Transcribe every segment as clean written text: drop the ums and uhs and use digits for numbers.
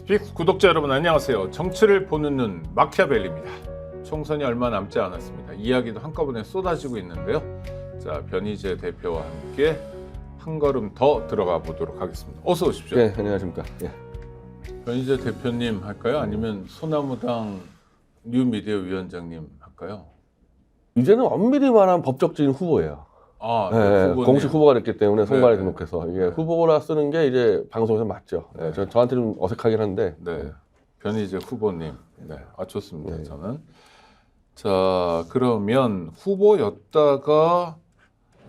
스픽스 구독자 여러분 안녕하세요. 정치를 보는 눈 마키아벨리입니다. 총선이 얼마 남지 않았습니다. 이야기도 한꺼번에 쏟아지고 있는데요. 자, 변희재 대표와 함께 한 걸음 더 들어가 보도록 하겠습니다. 어서 오십시오. 네, 안녕하십니까. 예. 변희재 대표님 할까요? 아니면 소나무당 뉴미디어 위원장님 할까요? 이제는 엄밀히 말하면 법적인 후보예요. 아, 네, 후보님. 공식 후보가 됐기 때문에 선관위 네, 등록해서 이게 네. 후보라 쓰는 게 이제 방송에서 맞죠. 네. 저한테 좀 어색하긴 한데. 네, 변희재 후보님. 네, 좋습니다. 네. 저는. 자, 그러면 후보였다가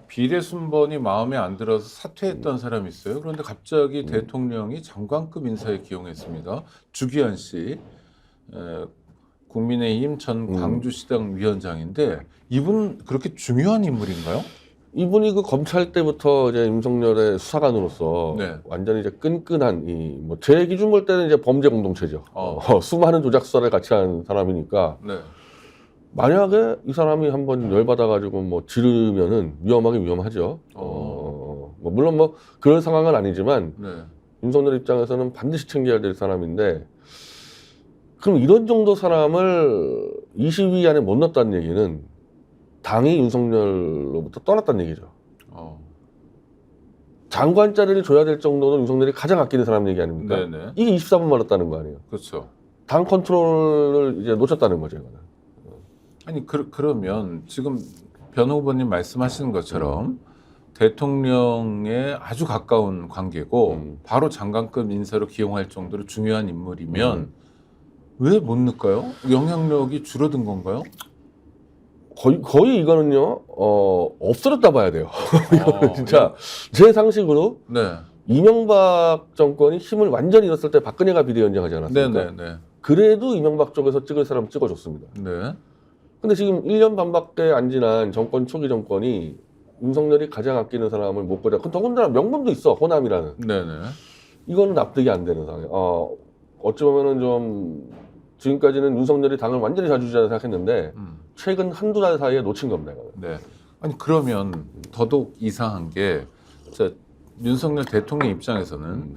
비례 순번이 마음에 안 들어서 사퇴했던 사람이 있어요. 그런데 갑자기 대통령이 장관급 인사에 기용했습니다. 주기현 씨, 국민의힘 전 광주시당 위원장인데 이분 그렇게 중요한 인물인가요? 이분이 그 검찰 때부터 이제 윤석열의 수사관으로서 네. 완전히 이제 끈끈한 뭐 제 기준 볼 때는 이제 범죄 공동체죠. 수많은 조작 수사를 같이 한 사람이니까 네. 만약에 이 사람이 한번 열받아가지고 뭐 지르면은 위험하긴 위험하죠. 뭐 물론 뭐 그런 상황은 아니지만 네. 윤석열 입장에서는 반드시 챙겨야 될 사람인데 그럼 이런 정도 사람을 20위 안에 못 넣었다는 얘기는 당이 윤석열로부터 떠났다는 얘기죠. 장관 자리를 줘야 될 정도는 윤석열이 가장 아끼는 사람 얘기 아닙니까? 네네. 이게 24분 말았다는 거 아니에요. 그렇죠. 당 컨트롤을 이제 놓쳤다는 거죠. 이거는. 아니 그러면 지금 변 후보님 말씀하시는 것처럼 대통령에 아주 가까운 관계고 바로 장관급 인사로 기용할 정도로 중요한 인물이면 왜 못 넣을까요? 영향력이 줄어든 건가요? 거의 이거는요, 없어졌다 봐야 돼요. 이거는 진짜 제 상식으로 네. 이명박 정권이 힘을 완전히 잃었을 때 박근혜가 비대위원장 하지 않았습니까? 네네네. 그래도 이명박 쪽에서 찍을 사람 찍어줬습니다. 네. 근데 지금 1년 반밖에 안 지난 정권 초기 정권이 윤석열이 가장 아끼는 사람을 못 보자. 더군다나 명분도 있어, 호남이라는. 네네. 이거는 납득이 안 되는 상황이에요. 어찌 보면은 좀 지금까지는 윤석열이 당을 완전히 자주지라고 생각했는데 최근 한두 달 사이에 놓친 겁니다. 이거는. 네. 아니 그러면 더더욱 이상한 게 자, 윤석열 대통령 입장에서는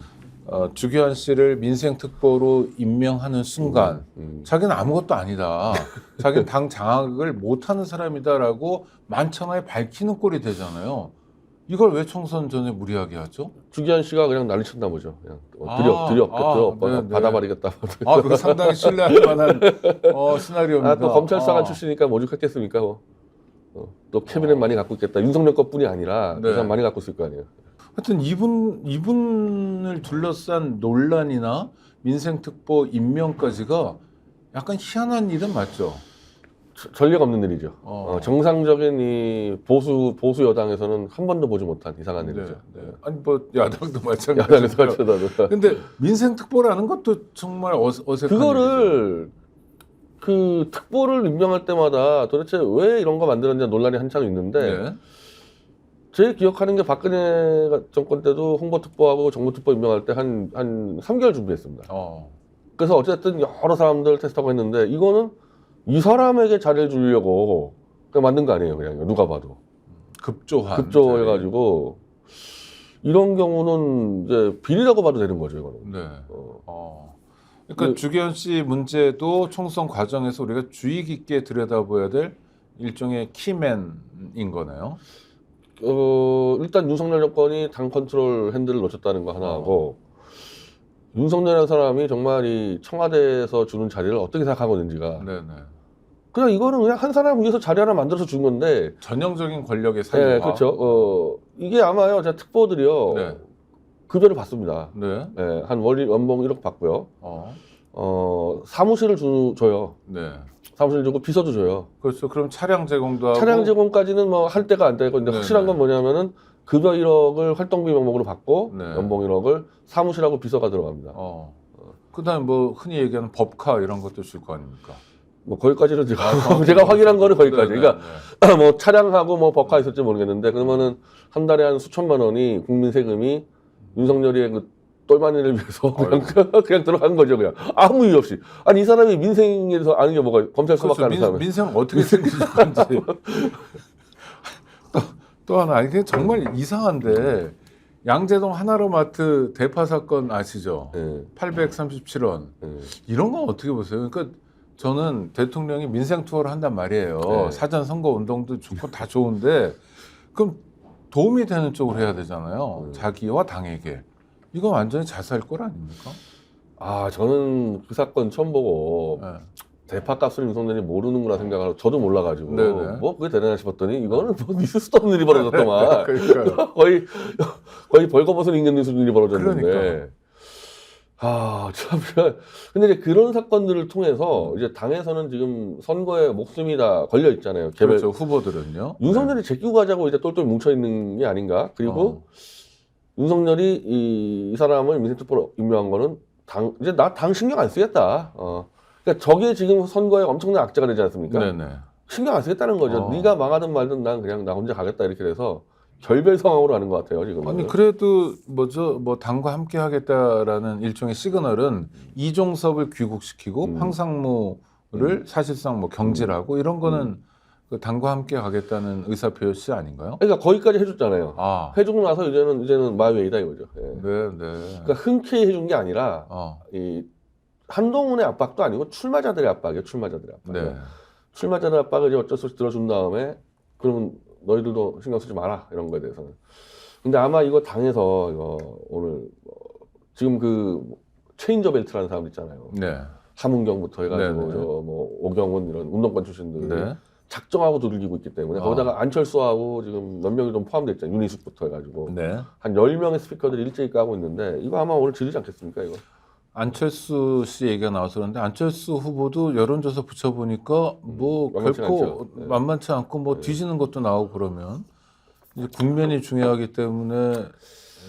주기현 씨를 민생특보로 임명하는 순간 자기는 아무것도 아니다. 자기는 당 장악을 못하는 사람이다라고 만천하에 밝히는 꼴이 되잖아요. 이걸 왜 총선 전에 무리하게 하죠? 주기현 씨가 그냥 난리쳤나 보죠. 그냥 드려 네네. 받아버리겠다. 아, 그거 상당히 신뢰할 만한 시나리오입니다. 또 검찰 수사관 출신이니까 오죽했겠습니까? 또 캐비넷 많이 갖고 있겠다. 윤석열 것뿐이 아니라 네. 그 사람 많이 갖고 있을 거 아니에요. 하여튼 이분을 둘러싼 논란이나 민생특보 임명까지가 약간 희한한 일은 맞죠? 전례가 없는 일이죠. 정상적인 이 보수 여당에서는 한 번도 보지 못한 이상한 일이죠. 네. 아니 뭐 야당도 마찬가지죠. 야당에서 가르쳐다도. 근데 민생특보라는 것도 정말 어색한 그거를 그 특보를 임명할 때마다 도대체 왜 이런 거 만들었냐 논란이 한참 있는데 네. 제 기억하는 게 박근혜 정권 때도 홍보특보하고 정보특보 임명할 때 한 3개월 준비했습니다. 그래서 어쨌든 여러 사람들 테스트하고 했는데 이거는 이 사람에게 자리를 주려고 그냥 만든 거 아니에요. 그냥 누가 봐도. 급조해가지고 이런 경우는 이제 비리라고 봐도 되는 거죠. 이거는. 네. 그러니까 주기현 씨 문제도 총선 과정에서 우리가 주의 깊게 들여다봐야 될 일종의 키맨인 거네요. 일단 윤석열 정권이 당 컨트롤 핸들을 놓쳤다는 거 하나하고 윤석열이라는 사람이 정말 이 청와대에서 주는 자리를 어떻게 생각하고 있는지가 네네. 그냥 이거는 그냥 한 사람 위해서 자리 하나 만들어서 준 건데 전형적인 권력의 사유화. 네, 그렇죠. 이게 아마요, 제가 특보들이요 네. 급여를 받습니다. 네. 네, 한 월 연봉 1억 받고요. 사무실을 줘요. 네. 사무실 주고 비서도 줘요. 그렇죠. 그럼 차량 제공도 하고. 차량 제공까지는 뭐 할 때가 안 되고, 근데 네네. 확실한 건 뭐냐면은 급여 1억을 활동비 명목으로 받고 네. 연봉 1억을 사무실하고 비서가 들어갑니다. 그다음에 뭐 흔히 얘기하는 법카 이런 것도 줄 거 아닙니까? 뭐 거기까지는 제가 확인한 거는 거기까지. 네네. 그러니까 뭐 차량하고 뭐 법카 있을지 모르겠는데 그러면은 한 달에 한 수천만 원이 국민 세금이 윤석열이의 그 똘마니를 위해서 그냥 들어간 거죠. 그냥 아무 이유 없이. 아니 이 사람이 민생에 대해서 아는 게 뭐가 검찰 수밖에 안 하는 사람. 민생 어떻게 생기는 건지. 또 하나 이게 정말 이상한데 양재동 하나로마트 대파 사건 아시죠? 예. 837원. 예. 이런 건 어떻게 보세요? 그러니까 저는 대통령이 민생 투어를 한단 말이에요. 네. 사전 선거 운동도 좋고 다 좋은데 그럼 도움이 되는 쪽으로 해야 되잖아요. 자기와 당에게. 이건 완전히 자살골 아닙니까? 아, 저는 그 사건 처음 보고 네. 대파값을 윤석열이 모르는구나 생각하고 저도 몰라가지고 네네. 뭐 그게 대단하 싶었더니 이거는 뭐 있을 수도 없는 일이 벌어졌더만. 그러니까요. 거의 벌거벗은 인간 수준 일이 벌어졌는데. 그러니까. 아, 참. 근데 이제 그런 사건들을 통해서 이제 당에서는 지금 선거에 목숨이 다 걸려 있잖아요. 개별 그렇죠. 후보들은요. 윤석열이 제끼고 가자고 이제 똘똘 뭉쳐 있는 게 아닌가. 그리고 윤석열이 이 사람을 민생특보로 임명한 거는 이제 나 당 신경 안 쓰겠다. 그러니까 저게 지금 선거에 엄청난 악재가 되지 않습니까? 네네. 신경 안 쓰겠다는 거죠. 네가 망하든 말든 난 그냥 나 혼자 가겠다 이렇게 돼서 결별 상황으로 가는 것 같아요 지금. 아니 그래도 뭐 당과 함께 하겠다라는 일종의 시그널은 이종섭을 귀국시키고 황상무를 사실상 뭐 경질하고 이런 거는 그 당과 함께 가겠다는 의사 표시 아닌가요? 그러니까 거기까지 해줬잖아요. 아, 해주고 나서 이제는 마웨이다 이거죠. 예. 네, 네. 그러니까 흔쾌히 해준 게 아니라 이 한동훈의 압박도 아니고 출마자들의 압박이에요. 출마자들의 압박. 네. 출마자들의 압박을 이제 어쩔 수 없이 들어준 다음에 그러면 너희들도 신경 쓰지 마라 이런 거에 대해서는. 근데 아마 이거 당에서 오늘 지금 그 체인저 벨트라는 사람 있잖아요. 네. 함은경부터 해가지고 네네. 뭐 오경훈 이런 운동권 출신들이 네. 작정하고 두들기고 있기 때문에 거기다가 안철수하고 지금 몇 명이 좀 포함돼 있잖아요. 윤희숙부터 해가지고 네. 한 10명의 스피커들이 일제히 까고 있는데 이거 아마 오늘 지르지 않겠습니까 이거? 안철수 씨 얘기가 나와서 그런데 안철수 후보도 여론조사 붙여보니까 뭐 만만치 결코 않죠. 네. 만만치 않고 뭐 뒤지는 것도 나오고 그러면 이제 국면이 중요하기 때문에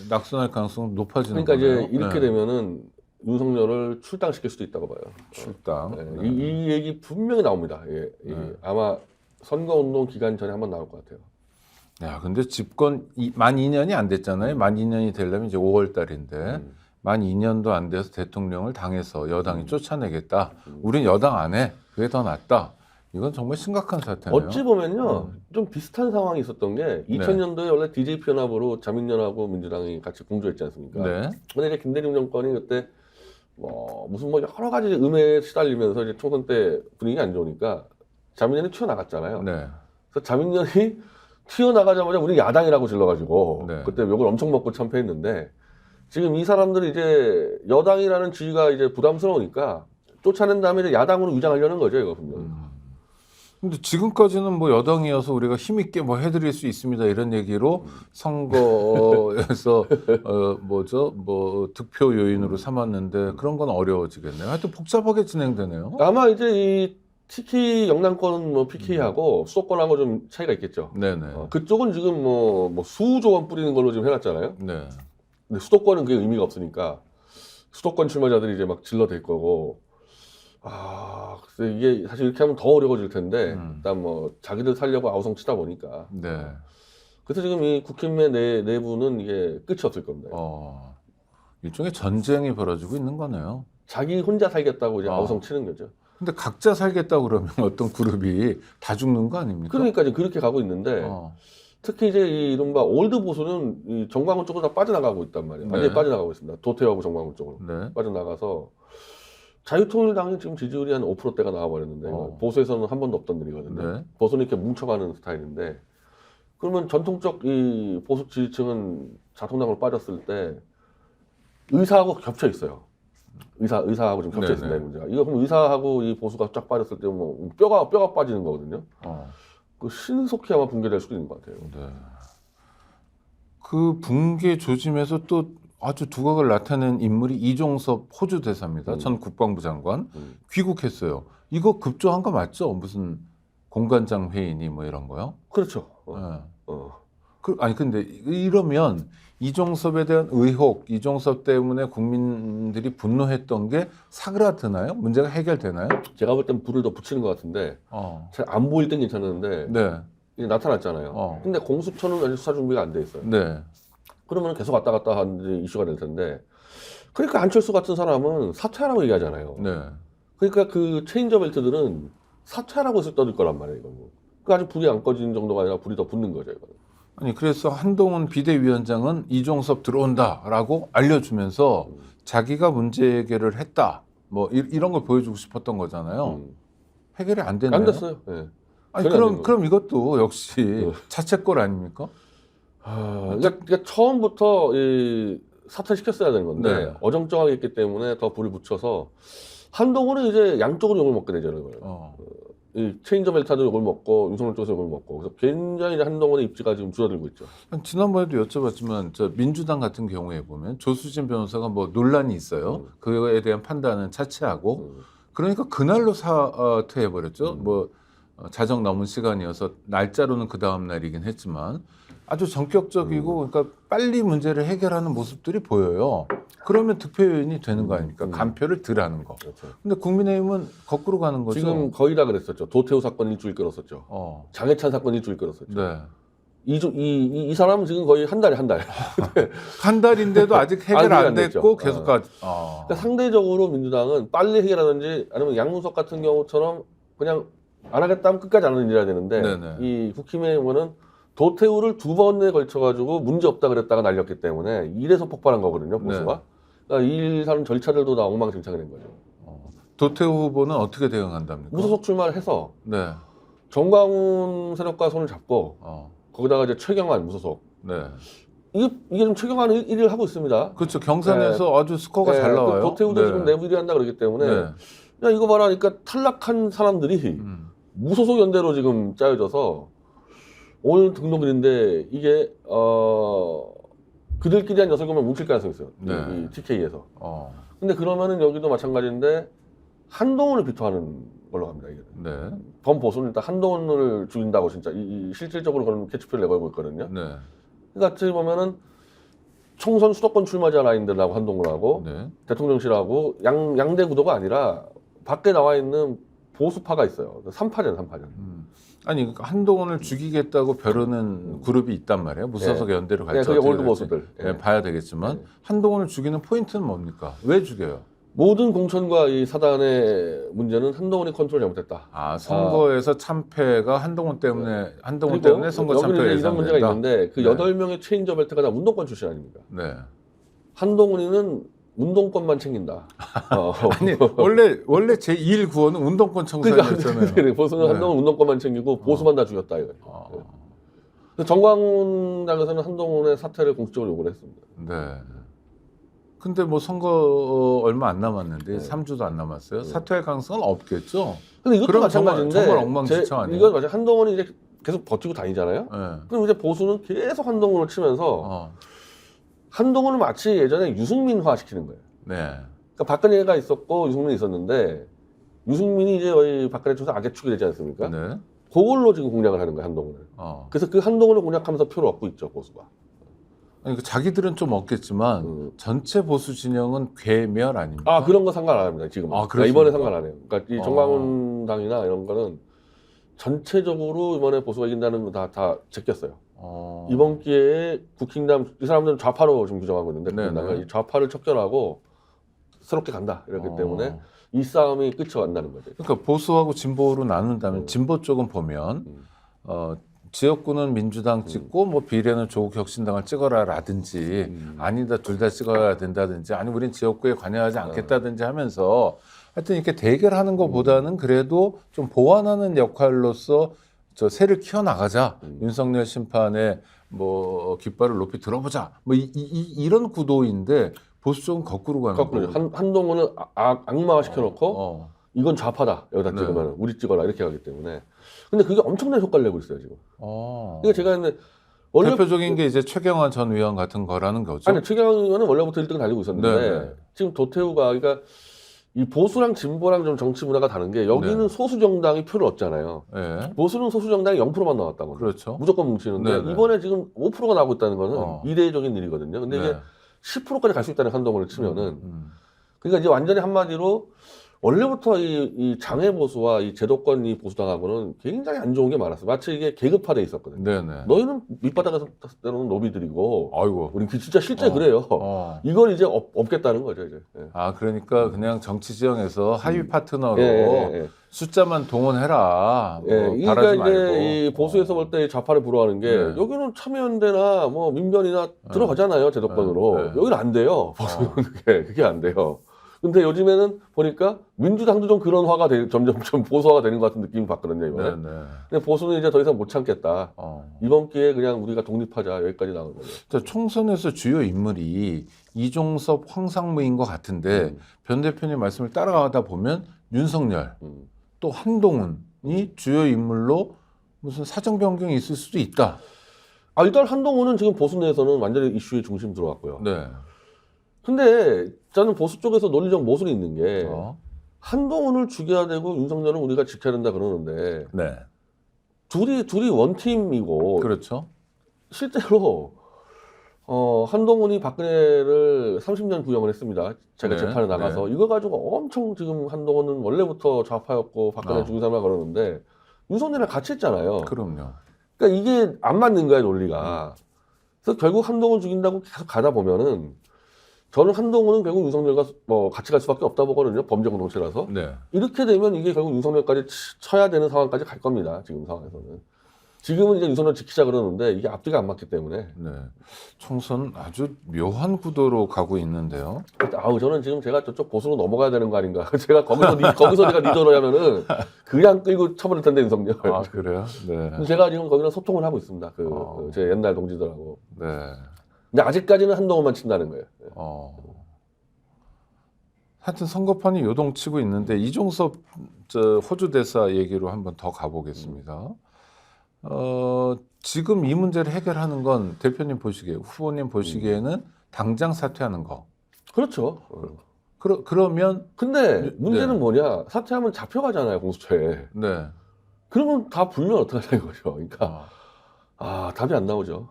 낙선할 가능성은 높아지는 그러니까 거네요. 이제 이렇게 네. 되면은 윤석열을 출당시킬 수도 있다고 봐요. 출당. 네. 네. 이 얘기 분명히 나옵니다. 예. 아마 선거운동 기간 전에 한번 나올 것 같아요. 야, 근데 집권 만 2년이 안 됐잖아요. 만 2년이 되려면 이제 5월 달인데 만 2년도 안 돼서 대통령을 당에서 여당이 쫓아내겠다. 우린 여당 안 해. 그게 더 낫다. 이건 정말 심각한 사태네요. 어찌 보면요, 좀 비슷한 상황이 있었던 게 2000년도에 원래 DJP 연합으로 자민련하고 민주당이 같이 공조했지 않습니까? 네. 근데 이제 김대중 정권이 그때 무슨 여러 가지 음해에 시달리면서 이제 총선 때 분위기가 안 좋으니까 자민련이 튀어나갔잖아요. 네. 그래서 자민련이 튀어나가자마자 우리 야당이라고 질러가지고 네. 그때 욕을 엄청 먹고 참패했는데 지금 이 사람들이 이제 여당이라는 지위가 이제 부담스러우니까 쫓아낸 다음에 이제 야당으로 위장하려는 거죠, 이거 분명히. 근데 지금까지는 뭐 여당이어서 우리가 힘있게 뭐 해드릴 수 있습니다 이런 얘기로 선거에서 뭐 득표 요인으로 삼았는데 그런 건 어려워지겠네요. 하여튼 복잡하게 진행되네요. 아마 이제 이 특히 영남권은 뭐 PK하고 수도권하고 좀 차이가 있겠죠. 네네. 그쪽은 지금 뭐 수조 원 뿌리는 걸로 지금 해놨잖아요. 네. 근데 수도권은 그게 의미가 없으니까 수도권 출마자들이 이제 막 질러댈 거고. 글쎄 이게 사실 이렇게 하면 더 어려워질 텐데 일단 뭐 자기들 살려고 아우성 치다 보니까. 네. 그래서 지금 이 국힘의 내부는 이게 끝이 없을 겁니다. 일종의 전쟁이 벌어지고 있는 거네요. 자기 혼자 살겠다고 이제 아우성 치는 거죠. 근데 각자 살겠다 그러면 어떤 그룹이 다 죽는 거 아닙니까? 그러니까 이제 그렇게 가고 있는데 특히 이제 이 이른바 올드 보수는 이 정광훈 쪽으로 다 빠져나가고 있단 말이에요. 완전히 네. 빠져나가고 있습니다. 도태하고 정광훈 쪽으로 네. 빠져나가서 자유통일당이 지금 지지율이 한 5%대가 나와버렸는데 보수에서는 한 번도 없던 일이거든요. 네. 보수는 이렇게 뭉쳐가는 스타일인데 그러면 전통적 이 보수 지지층은 자통당으로 빠졌을 때 의사하고 겹쳐 있어요. 의사하고 좀 겹쳐 있습니다. 이 문제가. 이거 그럼 의사하고 이 보수가 쫙 빠졌을 때 뭐 뼈가 빠지는 거거든요. 그 신속히 아마 붕괴될 수도 있는 것 같아요. 네. 그 붕괴 조짐에서 또 아주 두각을 나타낸 인물이 이종섭 호주 대사입니다. 전 국방부 장관 귀국했어요. 이거 급조한 거 맞죠? 무슨 공관장 회의니 뭐 이런 거요? 그렇죠. 아니 근데 이러면 이종섭에 대한 의혹, 이종섭 때문에 국민들이 분노했던 게 사그라드나요? 문제가 해결되나요? 제가 볼 땐 불을 더 붙이는 것 같은데 잘 안 보일 땐 괜찮은데 네. 이게 나타났잖아요. 근데 공수처는 아직 수사 준비가 안 돼 있어요. 네. 그러면 계속 왔다 갔다 하는 이슈가 될 텐데 그러니까 안철수 같은 사람은 사퇴하라고 얘기하잖아요. 네. 그러니까 그 체인저 벨트들은 사퇴하라고 해서 떠들 거란 말이에요. 이거는. 그 아직 불이 안 꺼지는 정도가 아니라 불이 더 붙는 거죠. 이거는. 아니 그래서 한동훈 비대위원장은 이종섭 들어온다라고 알려주면서 자기가 문제 해결을 했다. 뭐 이런 걸 보여주고 싶었던 거잖아요. 해결이 안 됐네요. 안 됐어요. 네. 아니 그럼 이것도 역시 자책골 아닙니까? 그러니까 처음부터 사퇴를 시켰어야 되는 건데 네. 어정쩡하게 했기 때문에 더 불을 붙여서 한동훈은 이제 양쪽으로 욕을 먹게 되잖아요. 이 체인저 멜타도 욕을 먹고 윤석열 쪽에서 욕을 먹고 그래서 굉장히 이제 한동훈의 입지가 지금 줄어들고 있죠. 지난번에도 여쭤봤지만 저 민주당 같은 경우에 보면 조수진 변호사가 뭐 논란이 있어요. 그거에 대한 판단은 차치하고 그러니까 그날로 사퇴해 버렸죠. 뭐 자정 넘은 시간이어서 날짜로는 그 다음 날이긴 했지만 아주 전격적이고 그러니까 빨리 문제를 해결하는 모습들이 보여요. 그러면 득표요인이 되는 거 아닙니까? 간표를 덜 하는 거. 그렇죠. 근데 국민의힘은 거꾸로 가는 거죠. 지금 거의 다 그랬었죠. 도태우 사건 일주일 끌었었죠. 장해찬 사건 일주일 끌었었죠. 네. 이 사람은 지금 거의 한 달에 한 달. 한 달인데도 아직 해결 안 됐고 계속 가. 그러니까 상대적으로 민주당은 빨리 해결하든지 아니면 양문석 같은 경우처럼 그냥 안 하겠다 하면 끝까지 안 하는 일해야 되는데 네네. 이 국힘의원은 도태우를 2번에 걸쳐가지고 문제 없다 그랬다가 날렸기 때문에 이래서 폭발한 거거든요, 보수가. 그러니까 이 사람 절차들도 다 엉망진창이 된 거죠. 도태우 후보는 어떻게 대응한답니까? 무소속 출마를 해서 네. 정광훈 세력과 손을 잡고 거기다가 이제 최경환 무소속. 네. 이게 좀 최경환은 1위를 하고 있습니다. 그렇죠. 경선에서 아주 스코어가 잘 나와요. 도태우도 지금 내부 1위 한다 그러기 때문에 야 이거 봐라 하니까 탈락한 사람들이 무소속 연대로 지금 짜여져서 오늘 등록일인데 이게 그들끼리 한 6개만 뭉칠 가능성이 있어요. 이 TK에서. 근데 그러면은 여기도 마찬가지인데 한동훈을 비토하는 걸로 갑니다. 이게. 네. 범보수는 일단 한동훈을 죽인다고 진짜 실질적으로 그런 캐치표를 내걸고 있거든요. 네. 그러니까 어찌 보면은 총선 수도권 출마자 라인들하고 한동훈하고 네. 대통령실하고 양대 구도가 아니라 밖에 나와 있는 보수파가 있어요. 3파전, 3파전. 아니 그러니까 한동훈을 죽이겠다고 벼르는 그룹이 있단 말이에요. 무소속 연대로 갈지 그게 올드 보수들. 봐야 되겠지만 한동훈을 죽이는 포인트는 뭡니까? 왜 죽여요? 모든 공천과 이 사단의 문제는 한동훈이 컨트롤 잘못했다. 선거에서 참패가 한동훈 때문에 선거 참패가 이런 예상된다. 문제가 있는데 그 8명의 체인저 벨트가 다 운동권 출신 아닙니까? 네. 한동훈이는 운동권만 챙긴다. 아니 원래 제 2일 구호는 운동권 청산이었잖아요. 그러니까 보수는 한동훈 운동권만 챙기고 보수만 다 죽였다 이거. 정광훈 당에서는 한동훈의 사퇴를 공식적으로 요구를 했습니다. 네. 근데 뭐 선거 얼마 안 남았는데 3주도 안 남았어요. 사퇴할 가능성은 없겠죠. 근데 이것도 마찬가지인데 정말 엉망진창 아니에요? 이건 맞아요. 한동훈이 이제 계속 버티고 다니잖아요. 네. 그럼 이제 보수는 계속 한동훈을 치면서 한동훈을 마치 예전에 유승민화 시키는 거예요. 네. 그러니까 박근혜가 있었고 유승민이 있었는데 유승민이 이제 거의 박근혜 쪽에서 악의축이 되지 않습니까? 네. 그걸로 지금 공략을 하는 거예요, 한동훈을. 그래서 그 한동훈을 공략하면서 표를 얻고 있죠, 보수가. 아니, 자기들은 좀 없겠지만 전체 보수 진영은 괴멸 아닙니까? 그런 거 상관 안 합니다, 지금. 그러니까 이번에 상관 안 해요. 그러니까 이 정광훈 당이나 이런 거는 전체적으로 이번에 보수가 이긴다는 거 다 제꼈어요. 이번 기회에 국힘당, 이 사람들은 좌파로 지금 규정하고 있는데, 국힘당은 이 좌파를 척결하고 새롭게 간다. 이렇기 때문에 이 싸움이 끝이 안 나는 거죠. 그러니까 보수하고 진보로 나눈다면 진보 쪽은 보면 지역구는 민주당 찍고 뭐 비례는 조국 혁신당을 찍어라라든지 아니다 둘 다 찍어야 된다든지 아니 우린 지역구에 관여하지 않겠다든지 하면서 하여튼 이렇게 대결하는 것보다는 그래도 좀 보완하는 역할로서 저 새를 키워나가자 윤석열 심판의 뭐 깃발을 높이 들어보자 뭐 이런 구도인데 보수 쪽은 거꾸로 가는 거예요. 한동훈은 악마화 시켜놓고 이건 좌파다 여기다 찍으면 우리 찍어라 이렇게 가기 때문에 근데 그게 엄청난 효과를 내고 있어요 지금. 그러니까 제가 했는데 원래 대표적인 게 이제 최경환 전 의원 같은 거라는 거죠. 아니 최경환 의원은 원래부터 1등을 달리고 있었는데 지금 도태우가 그러니까 이 보수랑 진보랑 좀 정치 문화가 다른 게 여기는 소수 정당이 표를 얻잖아요. 보수는 소수 정당이 0%만 나왔다고. 그렇죠. 무조건 뭉치는데 이번에 지금 5%가 나오고 있다는 거는 이례적인 일이거든요. 근데 이게 10%까지 갈 수 있다는 한동훈을 치면은 그러니까 이제 완전히 한마디로 원래부터 이 장애 보수와 이 제도권 이 보수당하고는 굉장히 안 좋은 게 많았어요. 마치 이게 계급화돼 있었거든요. 네네. 너희는 밑바닥에서 봤을 때는 노비들이고, 아이고. 우리 진짜 실제 그래요. 이걸 이제 없겠다는 거죠, 이제. 예. 아, 그러니까 그냥 정치 지형에서 하위 파트너로 예. 숫자만 동원해라. 뭐 예, 그러니까 바라지 이제 말고. 이 보수에서 볼 때 좌파를 부러워하는 게 네. 여기는 참여연대나 뭐 민변이나 들어가잖아요, 제도권으로. 네. 여기는 안 돼요. 보수는 그게 안 돼요. 근데 요즘에는 보니까 민주당도 좀 그런 화가 점점 좀 보수화가 되는 것 같은 느낌이 받거든요, 이번에. 네네. 근데 보수는 이제 더 이상 못 참겠다. 이번 기회에 그냥 우리가 독립하자. 여기까지 나온 거죠. 자, 총선에서 주요 인물이 이종섭, 황상무인 것 같은데 변 대표님 말씀을 따라가다 보면 윤석열, 또 한동훈이 주요 인물로 무슨 사정 변경이 있을 수도 있다. 아, 일단 한동훈은 지금 보수 내에서는 완전히 이슈의 중심 들어왔고요. 네. 근데 저는 보수 쪽에서 논리적 모순이 있는 게 한동훈을 죽여야 되고 윤석열은 우리가 지켜야 된다 그러는데 네. 둘이 원팀이고 그렇죠. 실제로 한동훈이 박근혜를 30년 구형을 했습니다. 제가 네, 재판에 나가서 네. 이거 가지고 엄청 지금 한동훈은 원래부터 좌파였고 박근혜 죽인 사람이라 그러는데 윤석열이랑 같이 했잖아요. 그럼요. 그러니까 이게 안 맞는 거야, 논리가. 그래서 결국 한동훈 죽인다고 계속 가다 보면은 저는 한동훈은 결국 윤석열과 뭐 같이 갈 수밖에 없다 보거든요. 범죄 공동체라서. 네. 이렇게 되면 이게 결국 윤석열까지 쳐야 되는 상황까지 갈 겁니다. 지금 상황에서는. 지금은 이제 윤석열 지키자 그러는데 이게 앞뒤가 안 맞기 때문에. 네. 총선 아주 묘한 구도로 가고 있는데요. 아우, 저는 지금 제가 저쪽 보수로 넘어가야 되는 거 아닌가. 제가 거기서 제가 리더로 하면은 그냥 끌고 쳐버릴 텐데, 윤석열. 아, 그래요? 네. 제가 지금 거기랑 소통을 하고 있습니다. 제 옛날 동지들하고. 네. 근데 아직까지는 한동훈만 친다는 거예요. 하여튼 선거판이 요동치고 있는데 이종섭 호주 대사 얘기로 한번 더 가보겠습니다. 지금 이 문제를 해결하는 건 대표님 보시기에, 후보님 보시기에는 당장 사퇴하는 거. 그렇죠. 그러면 근데 문제는 네. 뭐냐? 사퇴하면 잡혀가잖아요, 공수처에. 네. 그러면 다 불면 어떡하냐는 거죠. 그러니까 답이 안 나오죠.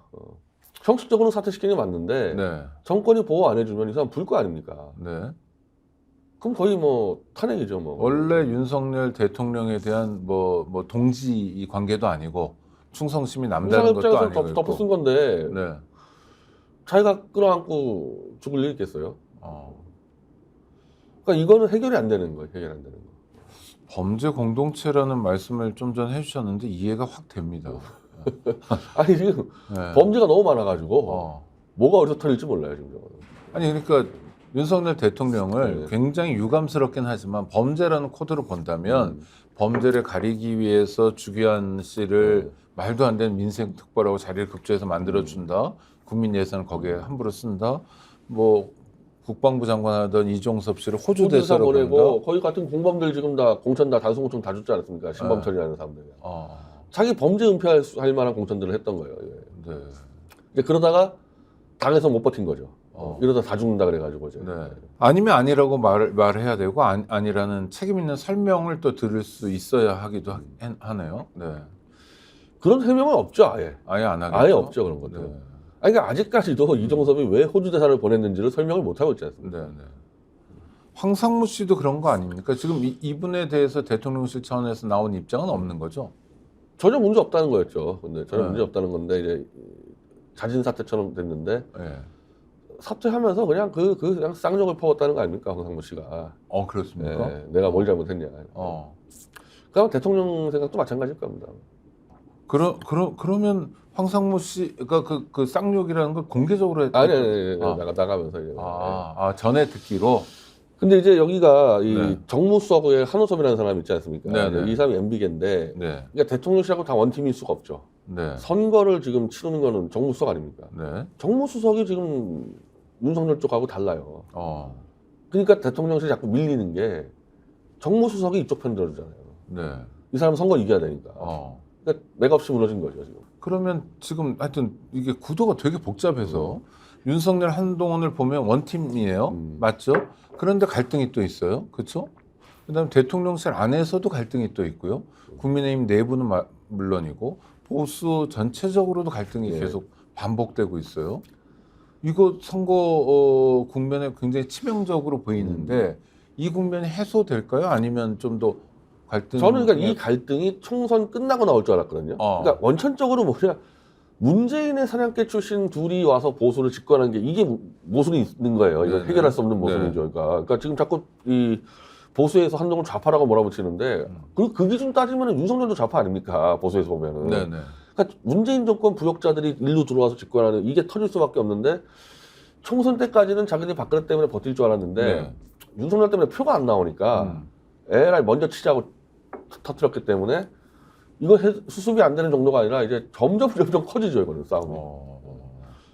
형식적으로는 사퇴시키는 게 맞는데 네. 정권이 보호 안 해주면 이 사람 불 거 아닙니까? 네. 그럼 거의 뭐 탄핵이죠, 뭐. 원래 윤석열 대통령에 대한 뭐 동지 관계도 아니고 충성심이 남다른 것도 아니고 덮어 쓴 건데 네. 자기가 끌어안고 죽을 일 있겠어요? 그러니까 이거는 해결이 안 되는 거예요. 해결 안 되는 거. 범죄 공동체라는 말씀을 좀 전에 해주셨는데 이해가 확 됩니다. 아니 지금 네. 범죄가 너무 많아가지고 뭐가 어디서 털릴지 몰라요 지금. 아니 그러니까 윤석열 대통령을 네. 굉장히 유감스럽긴 하지만 범죄라는 코드로 본다면 범죄를 가리기 위해서 주기환 씨를 말도 안 되는 민생특보라고 자리를 급조해서 만들어준다. 국민 예산을 거기에 함부로 쓴다. 뭐 국방부 장관 하던 이종섭 씨를 호주 대사로 보내고 보낸다. 거기 같은 공범들 지금 다 공천 다 단순 공천 다 줬지 않습니까? 신범철이라는 사람들. 자기 범죄 은폐할 만한 공천들을 했던 거예요. 예. 네. 이제 그러다가 당에서 못 버틴 거죠. 이러다 다 죽는다 그래가지고 이제. 네. 아니면 아니라고 말해야 되고 아니라는 책임 있는 설명을 또 들을 수 있어야 하기도 하네요. 네. 그런 해명은 없죠, 아예. 아예 안 하겠죠. 아예 없죠 그런 것도. 네. 아니, 그러니까 아직까지도 이종섭이 왜 호주 대사를 보냈는지를 설명을 못 하고 있지 않습니까? 네. 황상무 씨도 그런 거 아닙니까? 지금 이분에 대해서 대통령실 차원에서 나온 입장은 없는 거죠? 전혀 문제 없다는 거였죠. 근데 전혀 네. 문제 없다는 건데 이제 자진 사퇴처럼 됐는데 네. 사퇴하면서 그냥 그냥 쌍욕을 퍼왔다는 거 아닙니까, 황상무 씨가? 그렇습니까? 네, 내가 뭘 잘못했냐. 그럼 대통령 생각도 마찬가지일 겁니다. 그러면 황상무 씨가 그 쌍욕이라는 걸 공개적으로 했다? 아니, 나가면서 이제. 전에 듣기로. 근데 이제 여기가 이 네. 정무수석의 한호섭이라는 사람이 있지 않습니까? 네. 이 사람이 MB계인데, 네. 그러니까 대통령실하고 다 원팀일 수가 없죠. 네. 선거를 지금 치르는 거는 정무수석 아닙니까? 네. 정무수석이 지금 윤석열 쪽하고 달라요. 그러니까 대통령실이 자꾸 밀리는 게 정무수석이 이쪽 편 들어주잖아요. 네. 이 사람은 선거 이겨야 되니까. 그러니까 맥없이 무너진 거죠, 지금. 그러면 지금 하여튼 이게 구도가 되게 복잡해서 윤석열 한동훈을 보면 원팀이에요. 맞죠? 그런데 갈등이 또 있어요. 그렇죠? 그다음에 대통령실 안에서도 갈등이 또 있고요. 국민의힘 내부는 물론이고 보수 전체적으로도 갈등이 계속 반복되고 있어요. 이거 선거 국면에 굉장히 치명적으로 보이는데 이 국면이 해소될까요? 아니면 좀 더 갈등? 저는 그러니까 이 갈등이 총선 끝나고 나올 줄 알았거든요. 그러니까 원천적으로 뭐냐, 문재인의 사냥개 출신 둘이 와서 보수를 집권하는 게 이게 모순이 있는 거예요. 이거 네네. 해결할 수 없는 모순이죠. 그러니까 지금 자꾸 이 보수에서 한동훈 좌파라고 몰아붙이는데 그 기준 따지면 윤석열도 좌파 아닙니까? 보수에서 보면은. 네네. 그러니까 문재인 정권 부역자들이 일로 들어와서 집권하는 이게 터질 수밖에 없는데 총선 때까지는 자기들이 박근혜 때문에 버틸 줄 알았는데 네. 윤석열 때문에 표가 안 나오니까 에라이 먼저 치자고 터뜨렸기 때문에 이거 수습이 안 되는 정도가 아니라 이제 점점 커지죠, 이거는 싸움이.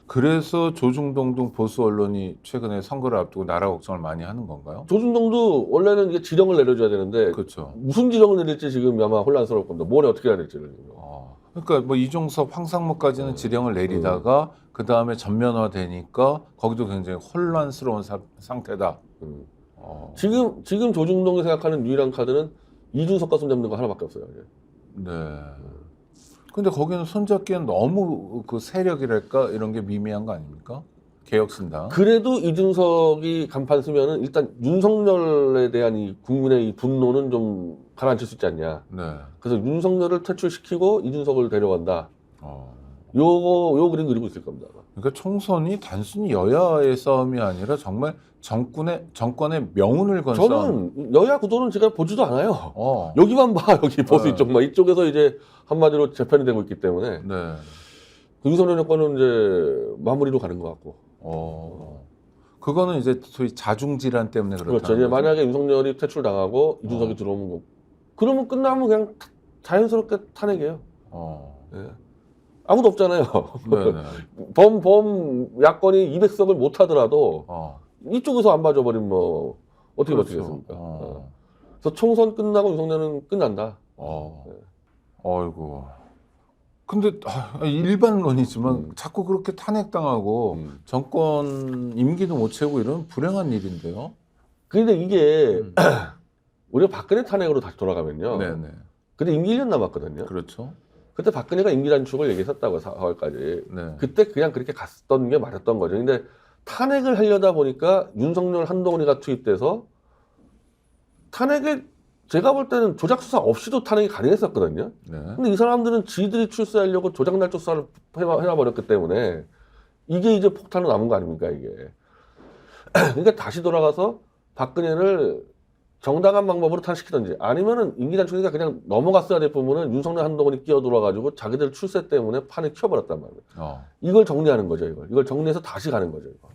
그래서 조중동등 보수 언론이 최근에 선거를 앞두고 나라 걱정을 많이 하는 건가요? 조중동도 원래는 이게 지령을 내려줘야 되는데 그렇죠. 무슨 지령을 내릴지 지금 아마 혼란스러울 겁니다. 뭘 어떻게 해야 될지를. 그러니까 뭐 이종섭, 황상무까지는 지령을 내리다가 그 다음에 전면화되니까 거기도 굉장히 혼란스러운 상태다. 지금 조중동이 생각하는 유일한 카드는 이준석과 손잡는 거 하나밖에 없어요. 이제. 네. 근데 거기는 손잡기엔 너무 그 세력이랄까 이런 게 미미한 거 아닙니까? 개혁신당. 그래도 이준석이 간판 쓰면은 일단 윤석열에 대한 이 국민의 이 분노는 좀 가라앉힐 수 있지 않냐. 네. 그래서 윤석열을 퇴출시키고 이준석을 데려간다. 요 그림 그리고 있을 겁니다. 그러니까 총선이 단순히 여야의 싸움이 아니라 정말 정권의 명운을 건 싸움. 저는 여야 구도는 제가 보지도 않아요. 어. 여기만 봐. 여기 보수 네. 이쪽만. 이쪽에서 이제 한마디로 재편이 되고 있기 때문에 네. 윤석열 정권은 이제 마무리로 가는 것 같고. 그거는 이제 소위 자중질환 때문에 그렇다. 그렇죠. 이제 만약에 윤석열이 퇴출당하고 이준석이 들어오면 거. 그러면 끝나면 그냥 자연스럽게 탄핵이에요. 예. 아무도 없잖아요. 네네. 범 야권이 200석을 못 하더라도 이쪽에서 안 봐줘버리면 뭐 어떻게 그렇죠. 버티겠습니까? 그래서 총선 끝나고 윤석열은 끝난다. 아이고. 근데 일반론이지만 자꾸 그렇게 탄핵당하고 정권 임기도 못 채우고 이러면 불행한 일인데요. 근데 이게 우리가 박근혜 탄핵으로 다시 돌아가면요. 네네. 근데 임기 1년 남았거든요. 그렇죠. 그때 박근혜가 임기 단축을 얘기했었다고 4월까지. 네. 그때 그냥 그렇게 갔던 게 맞았던 거죠. 근데 탄핵을 하려다 보니까 윤석열, 한동훈이가 투입돼서 탄핵에 제가 볼 때는 조작 수사 없이도 탄핵이 가능했었거든요. 네. 근데 이 사람들은 지들이 출세하려고 조작 날조 수사를 해놔버렸기 때문에 이게 이제 폭탄으로 남은 거 아닙니까, 이게. 그러니까 다시 돌아가서 박근혜를 정당한 방법으로 탄핵시키든지 아니면은 임기 단축이니까 그냥 넘어갔어야 될 부분은 윤석열, 한동훈이 끼어들어가지고 자기들 출세 때문에 판을 키워버렸단 말이에요. 이걸 정리하는 거죠, 이걸 정리해서 다시 가는 거죠, 이거.